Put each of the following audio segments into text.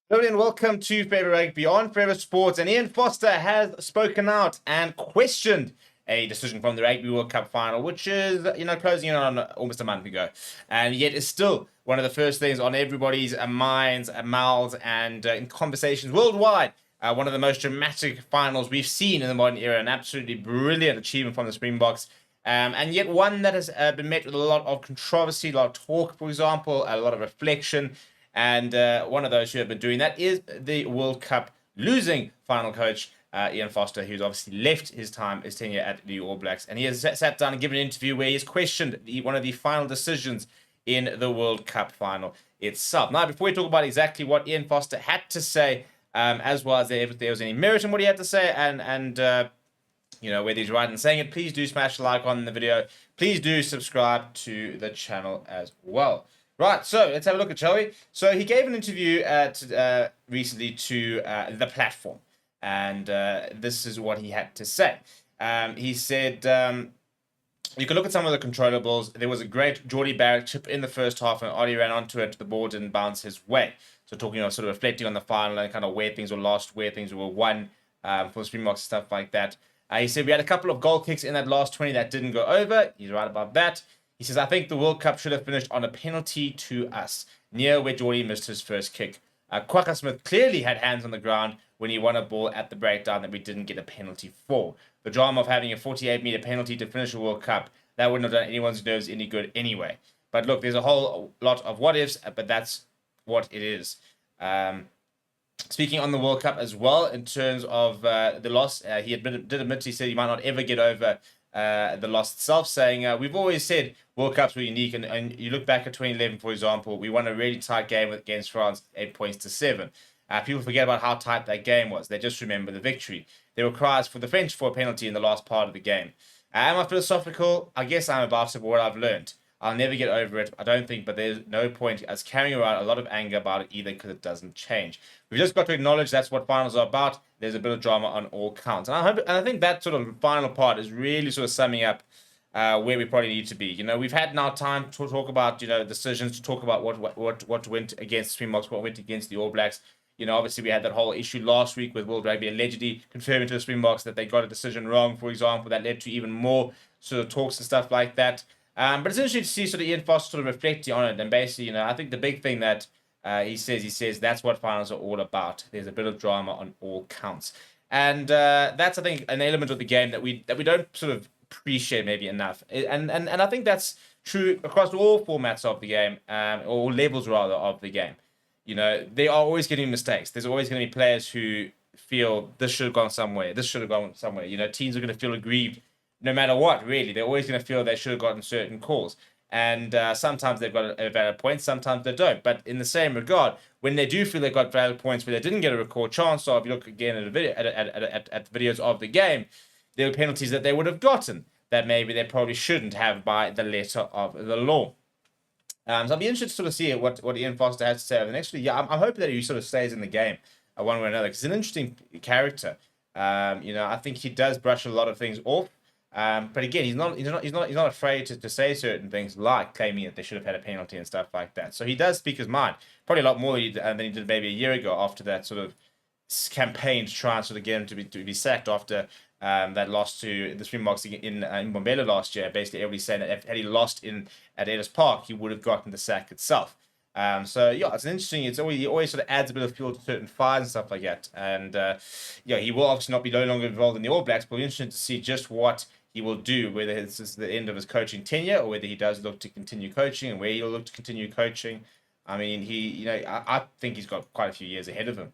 Hello and welcome to Forever Rugby on Forever Sports. And Ian Foster has spoken out and questioned a decision from the Rugby World Cup final, which is, closing in on almost a month ago. And yet is still one of the first things on everybody's minds, mouths, and in conversations worldwide. One of the most dramatic finals we've seen in the modern era. An absolutely brilliant achievement from the Springboks. And yet one that has been met with a lot of controversy, a lot of talk, for example, a lot of reflection. And one of those who have been doing that is the World Cup losing final coach, Ian Foster, who's obviously left his tenure at the All Blacks. And he has sat down and given an interview where he has questioned one of the final decisions in the World Cup final itself. Now, before we talk about exactly what Ian Foster had to say, as well as if there was any merit in what he had to say, and whether he's right in saying it, please do smash the like on the video. Please do subscribe to the channel as well. Right, so let's have a look at, shall we? So he gave an interview recently to The Platform, and this is what he had to say. He said, you can look at some of the controllables. There was a great Geordie Barrett chip in the first half, and Oddie ran onto it, the ball didn't bounce his way. So talking about sort of reflecting on the final and kind of where things were lost, where things were won for Springboks, stuff like that. He said we had a couple of goal kicks in that last 20 that didn't go over. He's right about that. He says, I think the World Cup should have finished on a penalty to us, near where Geordie missed his first kick. Quagga Smith clearly had hands on the ground when he won a ball at the breakdown that we didn't get a penalty for. The drama of having a 48-meter penalty to finish a World Cup, that wouldn't have done anyone's nerves any good anyway. But look, there's a whole lot of what-ifs, but that's what it is. Speaking on the World Cup as well, in terms of the loss, he did admit, he said he might not ever get over the loss itself, saying we've always said World Cups were unique, and you look back at 2011, for example, we won a really tight game against France, 8 points to 7. People forget about how tight that game was. They just remember the victory. There were cries for the French for a penalty in the last part of the game. Am I philosophical? I guess I'm about it, but what I've learned. I'll never get over it, I don't think, but there's no point as carrying around a lot of anger about it either, because it doesn't change. We've just got to acknowledge that's what finals are about. There's a bit of drama on all counts. And I think that sort of final part is really sort of summing up where we probably need to be. We've had now time to talk about, decisions, to talk about what went against Springboks, what went against the All Blacks. Obviously we had that whole issue last week with World Rugby allegedly confirming to the Springboks that they got a decision wrong, for example, that led to even more sort of talks and stuff like that. But it's interesting to see sort of Ian Foster sort of reflecting on it. And basically, I think the big thing that he says that's what finals are all about. There's a bit of drama on all counts. And that's, I think, an element of the game that we don't sort of appreciate maybe enough. And I think that's true across all formats of the game, or levels rather of the game. They are always getting mistakes. There's always going to be players who feel this should have gone somewhere. This should have gone somewhere. Teams are going to feel aggrieved no matter what, really. They're always going to feel they should have gotten certain calls. And sometimes they've got a valid point, sometimes they don't. But in the same regard, when they do feel they got valid points where they didn't get a record chance of, you look again at a video at videos of the game, there were penalties that they would have gotten that maybe they probably shouldn't have by the letter of the law. So I'll be interested to sort of see what Ian Foster has to say over the next few years. I'm hoping that he sort of stays in the game one way or another, because he's an interesting character. I think he does brush a lot of things off. But again, he's not afraid to say certain things, like claiming that they should have had a penalty and stuff like that. So he does speak his mind, probably a lot more than he did maybe a year ago, after that sort of campaign to try and sort of get him to be sacked after that loss to the Springboks in Mbombela last year. Basically, everybody's saying that had he lost at Ellis Park, he would have gotten the sack itself. So yeah, it's interesting. He always sort of adds a bit of fuel to certain fires and stuff like that. And he will obviously not be no longer involved in the All Blacks, but we're interested to see just what he will do, whether this is the end of his coaching tenure or whether he does look to continue coaching, and where he'll look to continue coaching. I mean, I think he's got quite a few years ahead of him.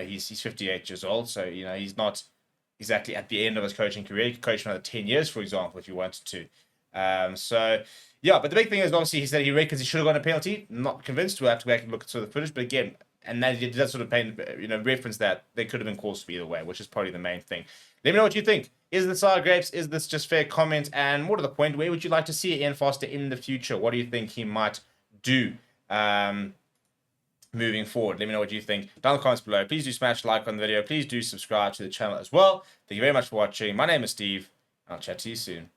He's 58 years old, so he's not exactly at the end of his coaching career. He could coach another 10 years, for example, if he wanted to. So yeah, but the big thing is, obviously, he said he reckons he should have gotten a penalty. Not convinced. We'll have to go back and look at sort of the footage, but again, and that he does sort of paint, reference that there could have been calls either way, which is probably the main thing. Let me know what you think. Is this sour grapes? Is this just fair comment? And more to the point, where would you like to see Ian Foster in the future? What do you think he might do moving forward? Let me know what you think down in the comments below. Please do smash like on the video. Please do subscribe to the channel as well. Thank you very much for watching. My name is Steve, and I'll chat to you soon.